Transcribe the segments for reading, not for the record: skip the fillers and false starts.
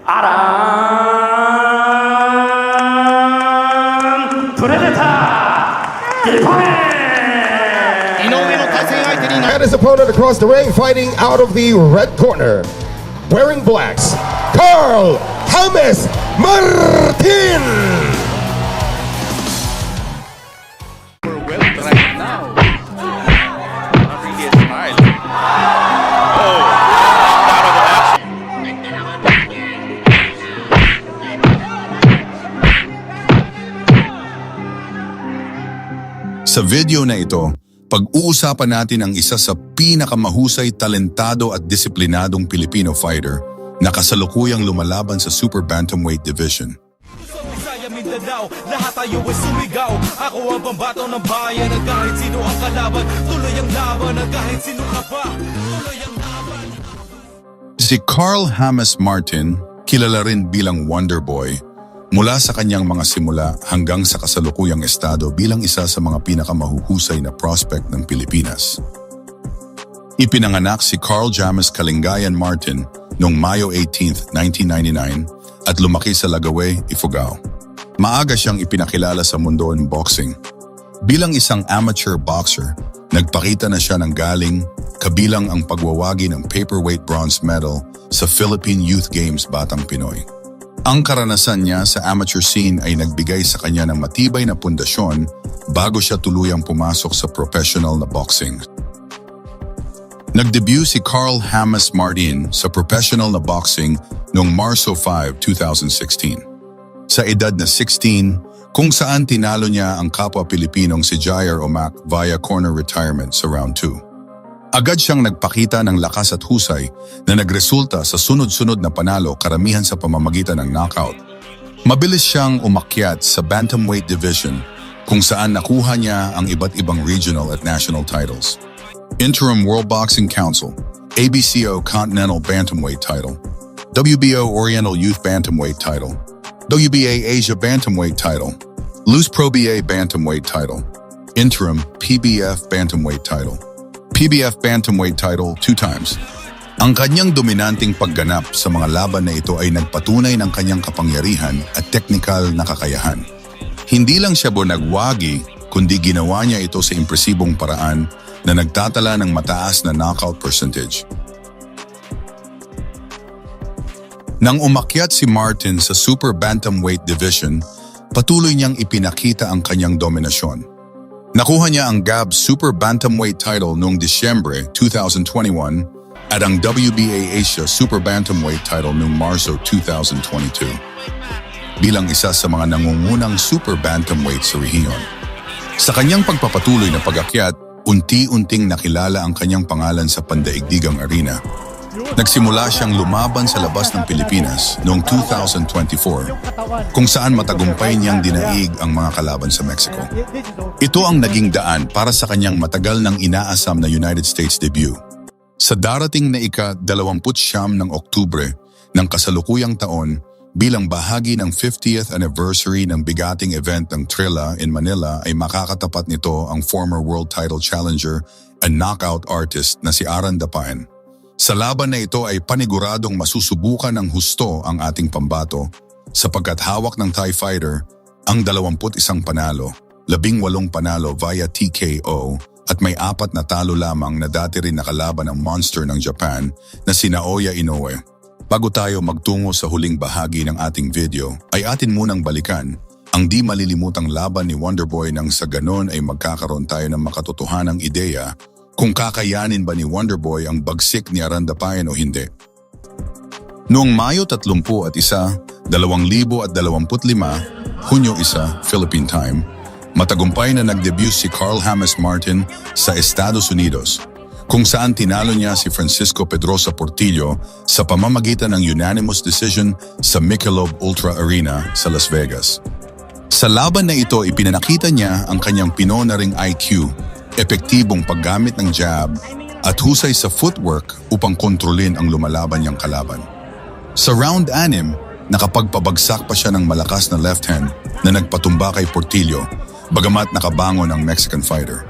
Aram Predator Deployment! And his opponent across the ring, fighting out of the red corner, wearing blacks, Carl James Martin! We're well right now. Not really a smile. Oh, out of action. Sa video na ito, pag-uusapan natin ang isa sa pinakamahusay, talentado at disiplinadong Filipino fighter na kasalukuyang lumalaban sa Super Bantamweight Division. Bisaya, Mindanao, lahat tayo ay sumigaw. Ako ang pambato ng bayan at kahit sino ang kalaban, tuloy ang laban at kahit sino ka pa, tuloy ang laban. Si Carl James Martin, kilala rin bilang Wonder Boy, mula sa kanyang mga simula hanggang sa kasalukuyang estado bilang isa sa mga pinakamahuhusay na prospect ng Pilipinas. Ipinanganak si Carl James Kalingayan Martin noong Mayo 18, 1999 at lumaki sa Lagaway, Ifugao. Maaga siyang ipinakilala sa mundo ng boxing. Bilang isang amateur boxer, nagpakita na siya ng galing kabilang ang pagwawagi ng paperweight bronze medal sa Philippine Youth Games Batang Pinoy. Ang karanasan niya sa amateur scene ay nagbigay sa kanya ng matibay na pundasyon bago siya tuluyang pumasok sa professional na boxing. Nagdebut si Carl James Martin sa professional na boxing noong Marso 5, 2016. Sa edad na 16, kung saan tinalo niya ang kapwa Pilipinong si Jair Omac via corner retirement sa round 2. Agad siyang nagpakita ng lakas at husay na nagresulta sa sunod-sunod na panalo karamihan sa pamamagitan ng knockout. Mabilis siyang umakyat sa Bantamweight Division kung saan nakuha niya ang iba't ibang regional at national titles. Interim World Boxing Council, ABCO Continental Bantamweight title, WBO Oriental Youth Bantamweight title, WBA Asia Bantamweight title, Loose Pro BA Bantamweight title, Interim PBF Bantamweight title, PBF Bantamweight title 2 times. Ang kanyang dominanting pagganap sa mga laban na ito ay nagpatunay ng kanyang kapangyarihan at teknikal na kakayahan. Hindi lang siya nagwagi, kundi ginawa niya ito sa impresibong paraan na nagtatala ng mataas na knockout percentage. Nang umakyat si Martin sa Super Bantamweight Division, patuloy niyang ipinakita ang kanyang dominasyon. Nakuha niya ang GAB Super Bantamweight title noong Disyembre 2021 at ang WBA Asia Super Bantamweight title noong Marso 2022. Bilang isa sa mga nangungunang Super Bantamweight sa rehiyon. Sa kanyang pagpapatuloy na pag-akyat, unti-unting nakilala ang kanyang pangalan sa pandaigdigang arena. Nagsimula siyang lumaban sa labas ng Pilipinas noong 2024, kung saan matagumpay niyang dinaig ang mga kalaban sa Mexico. Ito ang naging daan para sa kanyang matagal nang inaasam na United States debut. Sa darating na ika-29 ng Oktubre ng kasalukuyang taon, bilang bahagi ng 50th anniversary ng bigating event ng Trilla in Manila ay makakatapat nito ang former world title challenger and knockout artist na si Aran Dapain. Sa laban na ito ay paniguradong masusubukan ng husto ang ating pambato sapagkat hawak ng Thai fighter ang 21 panalo, 18 panalo via TKO at may 4 na talo lamang na dati rin nakalaban ng monster ng Japan na si Naoya Inoue. Bago tayo magtungo sa huling bahagi ng ating video, ay atin munang balikan ang di malilimutang laban ni Wonderboy nang sa ganon ay magkakaroon tayo ng makatotohanang ideya kung kakayanin ba ni Wonderboy ang bagsik ni Aran Dapain o hindi. Noong Mayo 31, 2025, Hunyo 1, Philippine Time, matagumpay na nag-debut si Carl James Martin sa Estados Unidos, kung saan tinalo niya si Francisco Pedrosa Portillo sa pamamagitan ng unanimous decision sa Michelob Ultra Arena sa Las Vegas. Sa laban na ito, ipinanakita niya ang kanyang pinonaring IQ, epektibong paggamit ng jab at husay sa footwork upang kontrolin ang lumalaban niyang kalaban. Sa round 6, nakapagpabagsak pa siya ng malakas na left hand na nagpatumba kay Portillo, bagamat nakabangon ang Mexican fighter.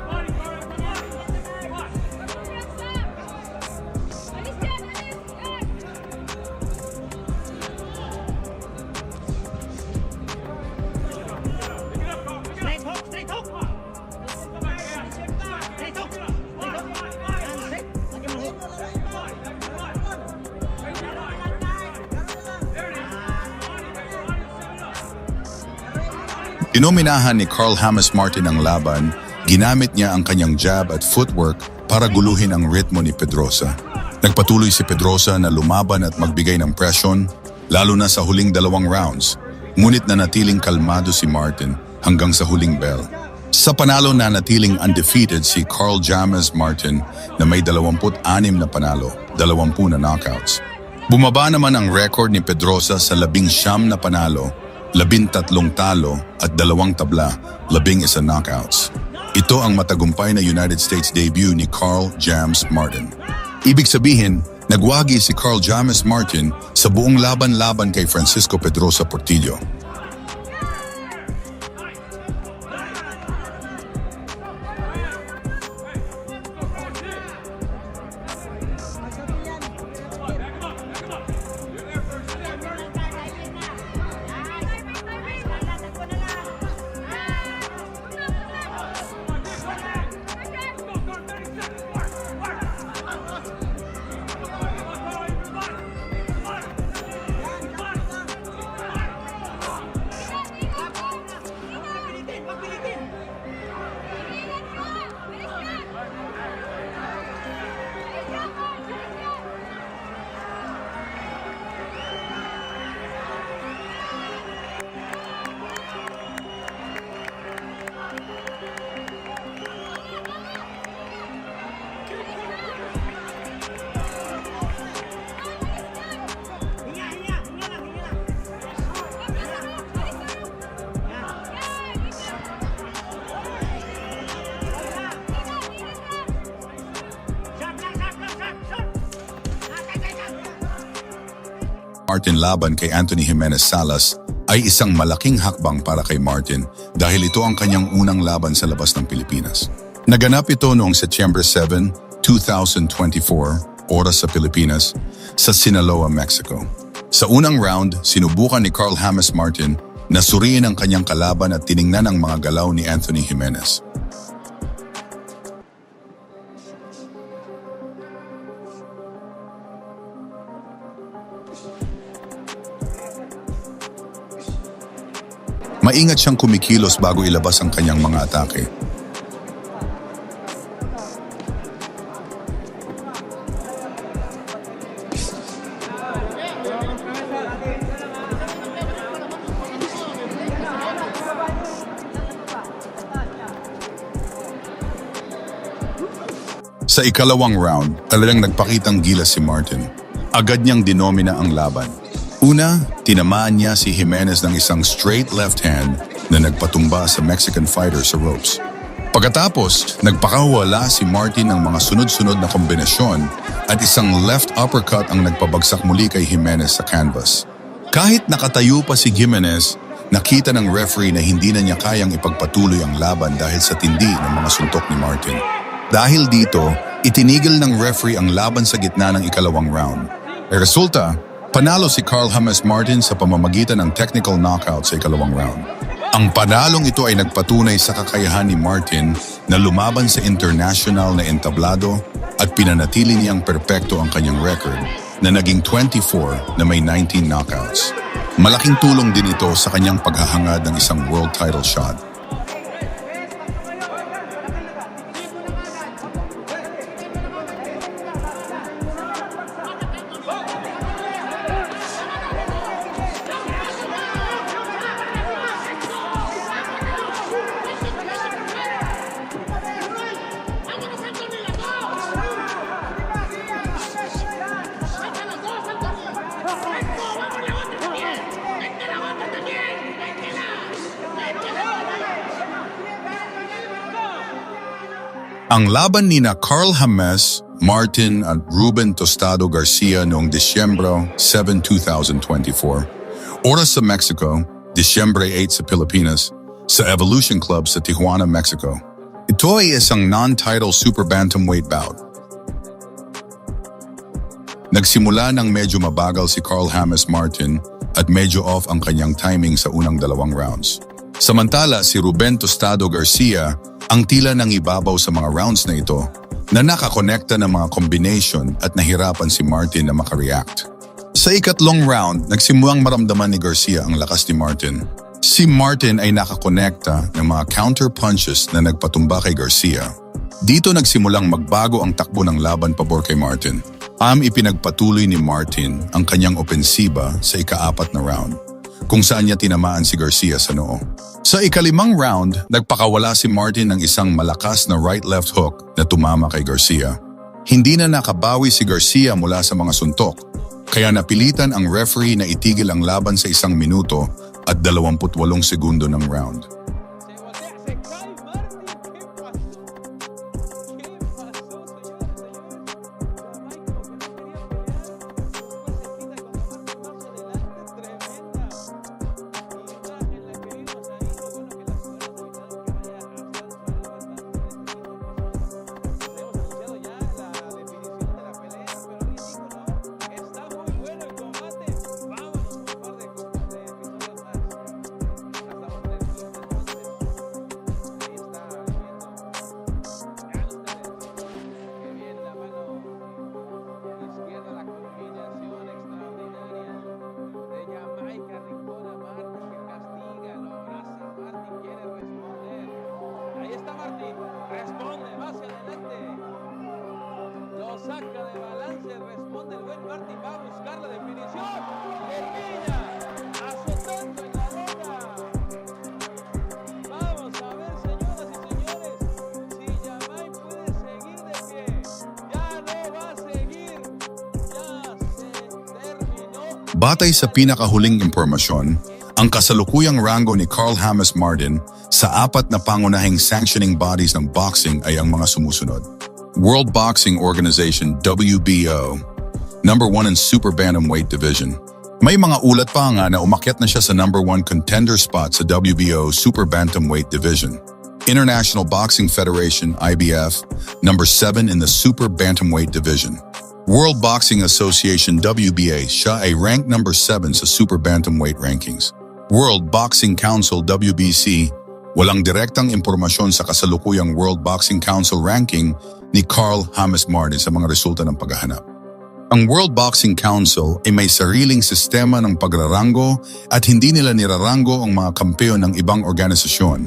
Dinominahan ni Carl James Martin ang laban, ginamit niya ang kanyang jab at footwork para guluhin ang ritmo ni Pedrosa. Nagpatuloy si Pedrosa na lumaban at magbigay ng presyon, lalo na sa huling 2 rounds, ngunit nanatiling kalmado si Martin hanggang sa huling bell. Sa panalo na natiling undefeated si Carl James Martin na may 26 na panalo, 20 na knockouts. Bumaba naman ang record ni Pedrosa sa 19 na panalo, 13 talo at 2 tabla, 11 knockouts. Ito ang matagumpay na United States debut ni Carl James Martin. Ibig sabihin, nagwagi si Carl James Martin sa buong laban-laban kay Francisco Pedrosa Portillo. Martin laban kay Anthony Jimenez Salas ay isang malaking hakbang para kay Martin dahil ito ang kanyang unang laban sa labas ng Pilipinas. Naganap ito noong September 7, 2024, oras sa Pilipinas, sa Sinaloa, Mexico. Sa unang round, sinubukan ni Carl James Martin na suriin ang kanyang kalaban at tiningnan ang mga galaw ni Anthony Jimenez. Maingat siyang kumikilos bago ilabas ang kanyang mga atake. Sa ikalawang round, talagang nagpakitang gilas si Martin. Agad niyang dinomina ang laban. Una, tinamaan niya si Jimenez ng isang straight left hand na nagpatumba sa Mexican fighter sa ropes. Pagkatapos, nagpakawala si Martin ng mga sunod-sunod na kombinasyon at isang left uppercut ang nagpabagsak muli kay Jimenez sa canvas. Kahit nakatayo pa si Jimenez, nakita ng referee na hindi na niya kayang ipagpatuloy ang laban dahil sa tindi ng mga suntok ni Martin. Dahil dito, itinigil ng referee ang laban sa gitna ng ikalawang round. Resulta, panalo si Carl James Martin sa pamamagitan ng technical knockout sa ikalawang round. Ang panalong ito ay nagpatunay sa kakayahan ni Martin na lumaban sa international na entablado at pinanatili niyang perpekto ang kanyang record na naging 24 na may 19 knockouts. Malaking tulong din ito sa kanyang paghahangad ng isang world title shot. Ang laban nina Carl James Martin at Ruben Tostado Garcia noong Disyembre 7, 2024, oras sa Mexico, Disyembre 8 sa Pilipinas, sa Evolution Club sa Tijuana, Mexico. Ito ay isang non-title super bantamweight bout. Nagsimula ng medyo mabagal si Carl James Martin at medyo off ang kanyang timing sa unang 2 rounds. Samantala si Ruben Tostado Garcia ang tila nang ibabaw sa mga rounds na ito na nakakonekta ng mga combination at nahirapan si Martin na makareact. Sa ikatlong round, nagsimulang maramdaman ni Garcia ang lakas ni Martin. Si Martin ay nakakonekta ng mga counter punches na nagpatumba kay Garcia. Dito nagsimulang magbago ang takbo ng laban pabor kay Martin. Ipinagpatuloy ni Martin ang kanyang opensiba sa ika-4 na round, kung saan niya tinamaan si Garcia sa noo. Sa ika-5 round, nagpakawala si Martin ng isang malakas na right-left hook na tumama kay Garcia. Hindi na nakabawi si Garcia mula sa mga suntok, kaya napilitan ang referee na itigil ang laban sa 1 minuto at 28 segundo ng round. Responde, va hacia adelante. Lo saca de balance, responde el buen Martin, va a buscar la definición. Termina azotando en la lona. Vamos a ver, señoras y señores, si Yamai puede seguir de pie. Ya no va a seguir. Ya se terminó. Batay sa pinakahuling impormasyon, ang kasalukuyang rango ni Carl James Martin sa 4 na pangunahing sanctioning bodies ng boxing ay ang mga sumusunod. World Boxing Organization WBO, number 1 in Super Bantamweight Division. May mga ulat pa nga na umakyat na siya sa number 1 contender spot sa WBO Super Bantamweight Division. International Boxing Federation IBF, number 7 in the Super Bantamweight Division. World Boxing Association WBA, siya ay ranked number 7 sa Super Bantamweight rankings. World Boxing Council WBC, walang direktang impormasyon sa kasalukuyang World Boxing Council ranking ni Carl James Martin sa mga resulta ng paghahanap. Ang World Boxing Council ay may sariling sistema ng pagrarango at hindi nila nirarango ang mga kampeon ng ibang organisasyon.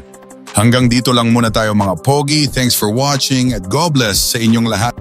Hanggang dito lang muna tayo mga pogi. Thanks for watching at God bless sa inyong lahat.